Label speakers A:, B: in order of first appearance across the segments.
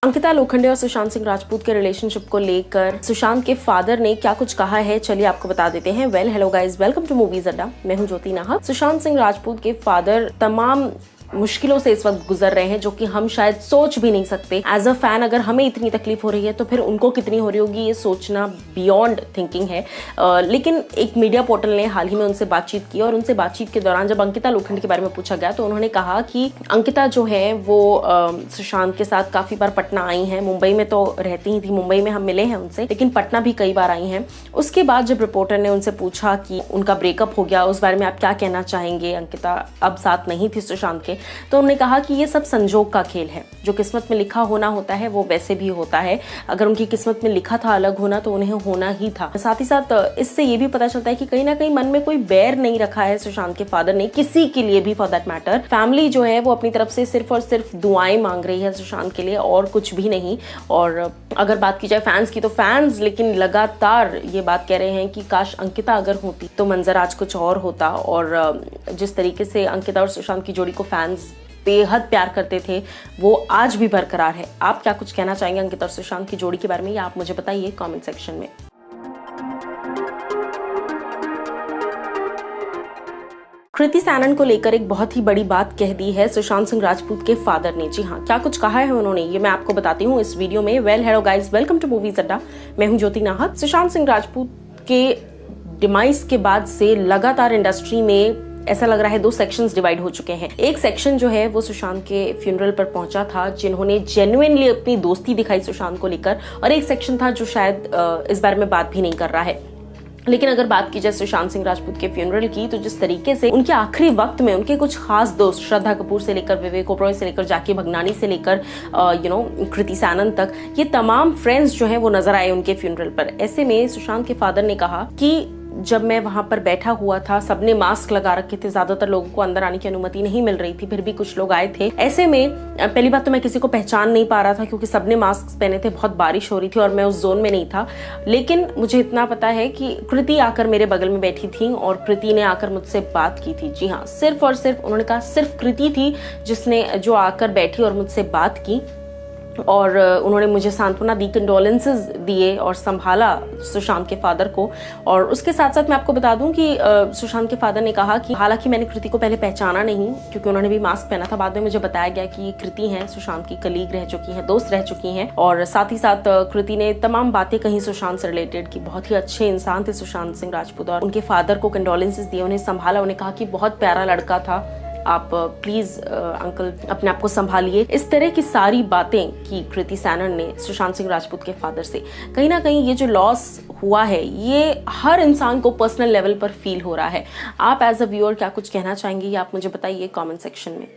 A: अंकिता लोखंडे और सुशांत सिंह राजपूत के रिलेशनशिप को लेकर सुशांत के फादर ने क्या कुछ कहा है, चलिए आपको बता देते हैं। Hello guys, welcome to movies Adda. मैं हूं ज्योति नाहक। सुशांत सिंह राजपूत के फादर तमाम मुश्किलों से इस वक्त गुजर रहे हैं, जो कि हम शायद सोच भी नहीं सकते। एज अ फैन अगर हमें इतनी तकलीफ हो रही है तो फिर उनको कितनी हो रही होगी, ये सोचना बियॉन्ड थिंकिंग है। लेकिन एक मीडिया पोर्टल ने हाल ही में उनसे बातचीत की और उनसे बातचीत के दौरान जब अंकिता लोखंडे के बारे में पूछा गया तो उन्होंने कहा कि अंकिता जो है वो सुशांत के साथ काफी बार पटना आई हैं। मुंबई में तो रहती ही थी, मुंबई में हम मिले हैं उनसे, लेकिन पटना भी कई बार आई हैं। उसके बाद जब रिपोर्टर ने उनसे पूछा कि उनका ब्रेकअप हो गया, उस बारे में आप क्या कहना चाहेंगे, अंकिता अब साथ नहीं थी सुशांत के, तो उन्होंने कहा कि ये सब संजोग का खेल है। जो किस्मत में लिखा होना होता है वो वैसे भी होता है। अगर उनकी किस्मत में लिखा था अलग होना तो उन्हें होना ही था। साथ ही साथ इससे ये भी पता चलता है कि कहीं ना कहीं मन में कोई बैर नहीं रखा है सुशांत के फादर ने, किसी के लिए भी फॉर दैट मैटर। फैमिली जो है वो अपनी तरफ से सिर्फ और सिर्फ दुआएं मांग रही है सुशांत के लिए, और कुछ भी नहीं। और अगर बात की जाए फैंस की, तो फैंस लेकिन लगातार ये बात कह रहे हैं कि काश अंकिता अगर होती तो मंजर आज कुछ और होता। और जिस तरीके से अंकिता और सुशांत की जोड़ी को फैंस बेहद प्यार करते थे वो आज भी बरकरार है। आप क्या कुछ कहना चाहेंगे अंकिता और सुशांत की जोड़ी के बारे में, या आप मुझे बताइए कमेंट सेक्शन में। कृति सैनन को लेकर एक बहुत ही बड़ी बात कह दी है सुशांत सिंह राजपूत के फादर ने। जी हाँ, क्या कुछ कहा है उन्होंने ये मैं आपको बताती हूँ इस वीडियो में। Hello guys, welcome to movies Adda. मैं हूँ ज्योति नाहक। सुशांत सिंह राजपूत के डिमाइस के बाद से लगातार इंडस्ट्री में ऐसा लग रहा है 2 सेक्शंस डिवाइड हो चुके हैं। एक सेक्शन जो है वो सुशांत के फ्यूनरल पर पहुंचा था, जिन्होंने जेन्युइनली अपनी दोस्ती दिखाई सुशांत को लेकर, और एक सेक्शन था जो शायद इस बारे में बात भी नहीं कर रहा है। लेकिन अगर बात की जाए सुशांत सिंह राजपूत के फ्यूनरल की, तो जिस तरीके से उनके आखिरी वक्त में उनके कुछ खास दोस्त, श्रद्धा कपूर से लेकर विवेक ओबरॉय से लेकर जाकी भगनानी से लेकर कृति सैनन तक, ये तमाम फ्रेंड्स जो हैं वो नजर आए उनके फ्यूनरल पर। ऐसे में सुशांत के फादर ने कहा कि जब मैं वहां पर बैठा हुआ था सबने मास्क लगा रखे थे, ज्यादातर लोगों को अंदर आने की अनुमति नहीं मिल रही थी, फिर भी कुछ लोग आए थे। ऐसे में पहली बात तो मैं किसी को पहचान नहीं पा रहा था क्योंकि सबने मास्क पहने थे, बहुत बारिश हो रही थी और मैं उस जोन में नहीं था। लेकिन मुझे इतना पता है कि कृति आकर मेरे बगल में बैठी थी और कृति ने आकर मुझसे बात की थी। जी हाँ, सिर्फ और सिर्फ उन्होंने कहा सिर्फ कृति थी जिसने जो आकर बैठी और मुझसे बात की, और उन्होंने मुझे सांत्वना दी, कंडोलेंसेस दिए और संभाला सुशांत के फादर को। और उसके साथ साथ मैं आपको बता दूं कि सुशांत के फादर ने कहा कि हालांकि मैंने कृति को पहले पहचाना नहीं क्योंकि उन्होंने भी मास्क पहना था, बाद में मुझे बताया गया कि ये कृति हैं, सुशांत की कलीग रह चुकी हैं, दोस्त रह चुकी हैं। और साथ ही साथ कृति ने तमाम बातें कही सुशांत से रिलेटेड कि बहुत ही अच्छे इंसान थे सुशांत सिंह राजपूत, और उनके फादर को कंडोलेंसेस दिए, उन्हें संभाला। उन्हें कहा कि बहुत प्यारा लड़का था, आप प्लीज अंकल अपने आप को संभालिए। इस तरह की सारी बातें की कृति सैनन ने सुशांत सिंह राजपूत के फादर से। कहीं ना कहीं ये जो लॉस हुआ है ये हर इंसान को पर्सनल लेवल पर फील हो रहा है। आप एज अ व्यूअर क्या कुछ कहना चाहेंगे, या आप मुझे बताइए कमेंट सेक्शन में।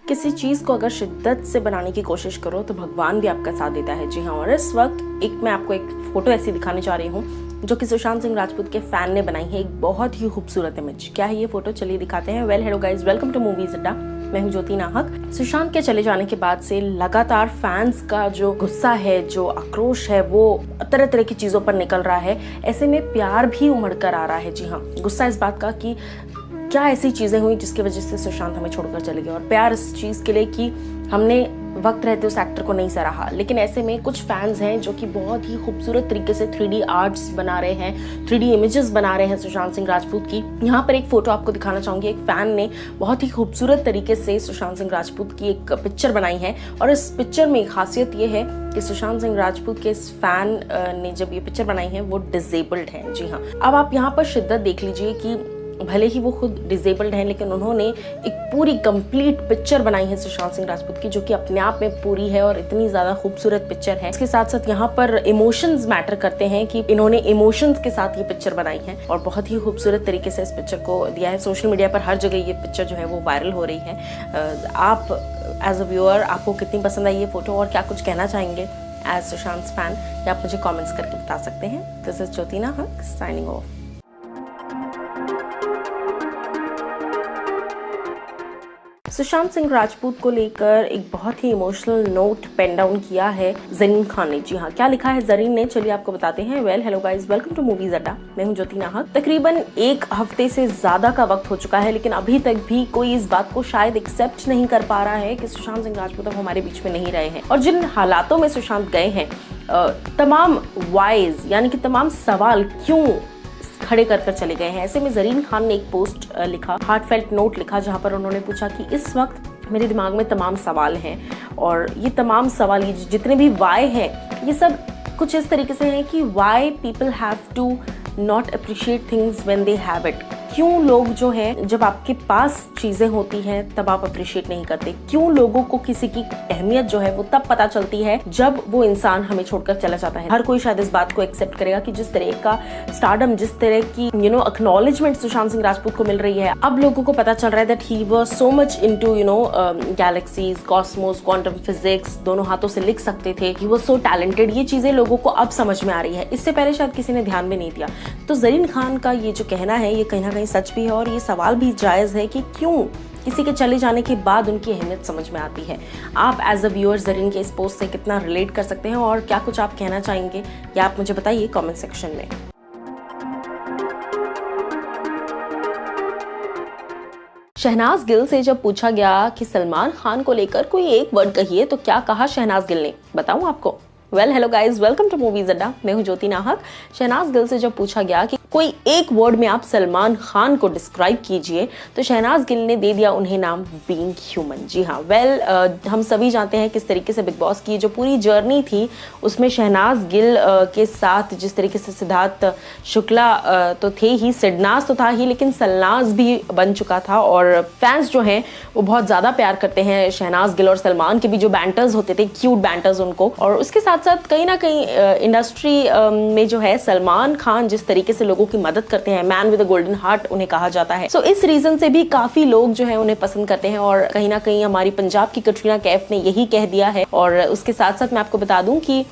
A: किसी चीज को अगर शिद्दत से बनाने की कोशिश करो तो भगवान भी आपका साथ देता है। जी हाँ, और इस वक्त मैं आपको एक फोटो ऐसी दिखाने जा रही हूँ जो कि सुशांत सिंह राजपूत के फैन ने बनाई है, एक बहुत ही खूबसूरत इमेज। क्या है ये फोटो, चलिए दिखाते हैं। Hello guys, welcome to movies Adda. मैं हूं ज्योति नाहक। सुशांत के चले जाने के बाद से लगातार फैंस का जो गुस्सा है, जो आक्रोश है, वो तरह तरह की चीजों पर निकल रहा है। ऐसे में प्यार भी उमड़ कर आ रहा है। जी हाँ, गुस्सा इस बात का कि क्या ऐसी चीजें हुई जिसकी वजह से सुशांत हमें छोड़कर चले गए, और प्यार इस चीज के लिए कि हमने वक्त रहते उस एक्टर को नहीं सराहा। लेकिन ऐसे में कुछ फैंस हैं जो कि बहुत ही खूबसूरत तरीके से 3D आर्ट्स बना रहे हैं, 3D इमेजेस बना रहे हैं सुशांत सिंह राजपूत की। यहाँ पर एक फोटो आपको दिखाना चाहूंगी। एक फैन ने बहुत ही खूबसूरत तरीके से सुशांत सिंह राजपूत की एक पिक्चर बनाई है, और इस पिक्चर में खासियत ये है कि सुशांत सिंह राजपूत के इस फैन ने जब ये पिक्चर बनाई है वो डिसेबल्ड है। जी हाँ, अब आप यहाँ पर शिद्दत देख लीजिए कि भले ही वो खुद डिसेबल्ड हैं, लेकिन उन्होंने एक पूरी कंप्लीट पिक्चर बनाई है सुशांत सिंह राजपूत की, जो कि अपने आप में पूरी है और इतनी ज्यादा खूबसूरत पिक्चर है। इसके साथ साथ यहाँ पर इमोशंस मैटर करते हैं कि इन्होंने इमोशंस के साथ ये पिक्चर बनाई है और बहुत ही खूबसूरत तरीके से इस पिक्चर को दिया है। सोशल मीडिया पर हर जगह ये पिक्चर जो है वो वायरल हो रही है। आप एज अ व्यूअर, आपको कितनी पसंद आई ये फोटो और क्या कुछ कहना चाहेंगे एज सुशांत फैन, या आप मुझे कॉमेंट्स करके बता सकते हैं। दिस इज ज्योति नाहक साइनिंग ऑफ। सुशांत सिंह राजपूत को लेकर एक बहुत ही इमोशनल नोट पेन डाउन किया है जरीन खान ने। जी हाँ, क्या लिखा है जरीन ने, चलिए आपको बताते हैं। Well hello guys, welcome to movies Adda. मैं हूं ज्योति नाहक। तकरीबन एक हफ्ते से ज्यादा का वक्त हो चुका है, लेकिन अभी तक भी कोई इस बात को शायद एक्सेप्ट नहीं कर पा रहा है कि सुशांत सिंह राजपूत अब हमारे बीच में नहीं रहे हैं। और जिन हालातों में सुशांत गए हैं, तमाम वाइज यानी कि तमाम सवाल क्यों खड़े कर चले गए हैं। ऐसे में जरीन खान ने एक पोस्ट लिखा, हार्टफेल्ट नोट लिखा, जहां पर उन्होंने पूछा कि इस वक्त मेरे दिमाग में तमाम सवाल हैं, और ये तमाम सवाल, ये जितने भी वाई हैं, ये सब कुछ इस तरीके से हैं कि why people have to not appreciate things when they have it. क्यों लोग जो हैं, जब आपके पास चीजें होती हैं तब आप अप्रिशिएट नहीं करते? क्यों लोगों को किसी की अहमियत जो है वो तब पता चलती है जब वो इंसान हमें छोड़कर चला जाता है? हर कोई शायद इस बात को एक्सेप्ट करेगा कि जिस तरह का स्टारडम, जिस तरह की एक्नॉलेजमेंट सुशांत सिंह राजपूत को मिल रही है, अब लोगों को पता चल रहा है that he was so much into galaxies, Cosmos, quantum physics, दोनों हाथों से लिख सकते थे, ही वाज सो टैलेंटेड। ये चीजें लोगों को अब समझ में आ रही है, इससे पहले शायद किसी ने ध्यान भी नहीं दिया। तो जरीन खान का ये जो कहना है, ये कहीं ना कहीं सच भी है, और ये सवाल भी जायज है कि क्यों किसी के चले जाने के बाद उनकी अहमियत समझ में आती है। आप एज अ व्यूअर जरीन के इस पोस्ट से कितना रिलेट कर सकते हैं और क्या कुछ आप कहना चाहेंगे, या आप मुझे बताइए कमेंट सेक्शन में। शहनाज गिल से जब पूछा गया कि सलमान खान को लेकर कोई एक वर्ड कहिए, तो क्या कहा शहनाज गिल ने, बताऊं आपको? Well hello guys, welcome to movies Adda. मैं हूं ज्योति नाहक। शहनाज गिल से जब पूछा गया कि कोई एक वर्ड में आप सलमान खान को डिस्क्राइब कीजिए, तो शहनाज गिल ने दे दिया उन्हें नाम बीइंग ह्यूमन। जी हाँ, हम सभी जानते हैं किस तरीके से बिग बॉस की जो पूरी जर्नी थी, उसमें शहनाज गिल के साथ जिस तरीके से सिद्धार्थ शुक्ला तो थे ही, सिडनाज तो था ही, लेकिन सलनाज भी बन चुका था। और फैंस जो हैं वो बहुत ज्यादा प्यार करते हैं शहनाज गिल और सलमान के भी जो बैंटर्स होते थे, क्यूट बैंटर्स उनको। और उसके साथ साथ कहीं ना कहीं इंडस्ट्री में जो है सलमान खान जिस तरीके से लोगों की मदद करते हैं, man with a golden heart उन्हें कहा जाता है। सो इस रीजन से भी काफी लोग जो है उन्हें पसंद करते हैं, और कहीं ना कहीं हमारी पंजाब की कटरीना कैफ ने यही कह दिया है। और उसके साथ साथ मैं आपको बता दूं कि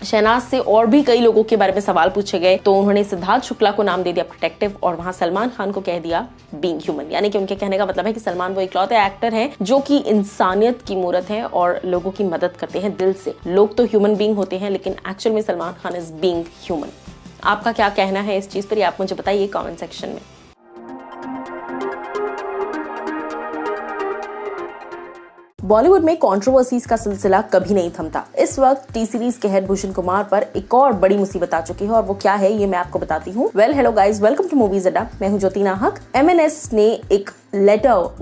A: शहनाज से और भी कई लोगों के बारे में सवाल पूछे गए, तो उन्होंने सिद्धार्थ शुक्ला को नाम दे दिया प्रोटेक्टिव, और वहां सलमान खान को कह दिया बीइंग ह्यूमन। यानी कि उनके कहने का मतलब है कि सलमान वो इकलौते एक्टर हैं जो कि इंसानियत की मूरत है और लोगों की मदद करते हैं दिल से। लोग तो ह्यूमन बीइंग होते हैं, लेकिन एक्चुअल में Salman Khan is being human. आपका क्या कहना है इस चीज पर, आप मुझे बताइए कमेंट सेक्शन में। बॉलीवुड में कंट्रोवर्सीज का सिलसिला कभी नहीं थमता। इस वक्त टी सीरीज के हेड भूषण कुमार पर एक और बड़ी मुसीबत आ चुकी है, और वो क्या है ये मैं आपको बताती हूँ। Well hello guys, welcome to movies Adda. मैं हूँ ज्योति नाहक। MNS ने एक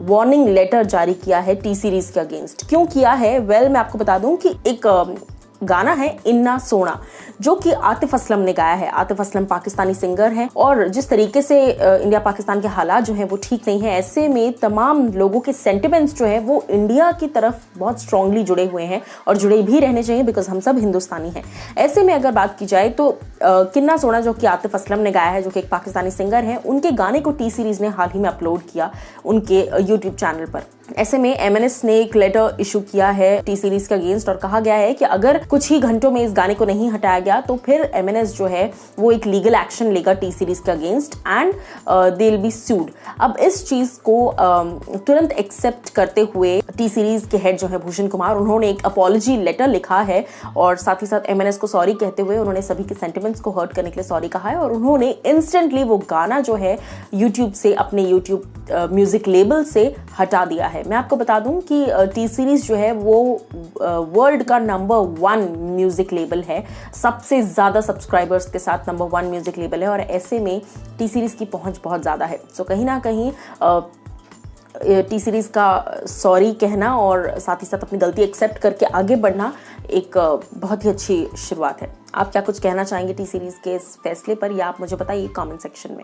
A: वार्निंग लेटर जारी किया है टी सीरीज के अगेंस्ट। क्यों किया है? वेल मैं आपको बता दूं कि एक गाना है इन्ना सोना, जो कि आतिफ असलम ने गाया है। आतिफ असलम पाकिस्तानी सिंगर है, और जिस तरीके से इंडिया पाकिस्तान के हालात जो हैं वो ठीक नहीं है, ऐसे में तमाम लोगों के सेंटिमेंट्स जो है वो इंडिया की तरफ बहुत स्ट्रांगली जुड़े हुए हैं, और जुड़े भी रहने चाहिए, बिकॉज हम सब हिंदुस्तानी हैं। ऐसे में अगर बात की जाए तो किन्ना सोना जो कि आतिफ असलम ने गाया है, जो कि एक पाकिस्तानी सिंगर है, उनके गाने को टी सीरीज ने हाल ही में अपलोड किया उनके यूट्यूब चैनल पर। ऐसे में एमएनएस ने एक लेटर इशू किया है टी सीरीज के अगेंस्ट और कहा गया है कि अगर कुछ ही घंटों में इस गाने को नहीं हटाया गया तो फिर एमएनएस जो है वो एक लीगल एक्शन लेगा टी सीरीज के against and they will be sued. अब इस चीज को तुरंत एक्सेप्ट करते हुए टी सीरीज के हेड जो है भूषण कुमार, उन्होंने एक अपॉलॉजी लेटर लिखा है और साथ ही साथ एमएनएस को सॉरी कहते हुए उन्होंने सभी के सेंटिमेंट्स को हर्ट करने के लिए सॉरी कहा है और उन्होंने इंस्टेंटली वो गाना जो है यूट्यूब से, अपने यूट्यूब म्यूजिक लेबल से हटा दिया है। मैं आपको बता दूं कि टी सीरीज जो है वो वर्ल्ड का नंबर 1 म्यूजिक लेबल है, सबसे ज्यादा सब्सक्राइबर्स के साथ नंबर 1 म्यूजिक लेबल है और ऐसे में टी सीरीज की पहुंच बहुत ज्यादा है। सो कहीं ना कहीं टी सीरीज का सॉरी कहना और साथ ही साथ अपनी गलती एक्सेप्ट करके आगे बढ़ना एक बहुत ही अच्छी शुरुआत है। आप क्या कुछ कहना चाहेंगे टी सीरीज के इस फैसले पर, या आप मुझे बताइए कमेंट सेक्शन में।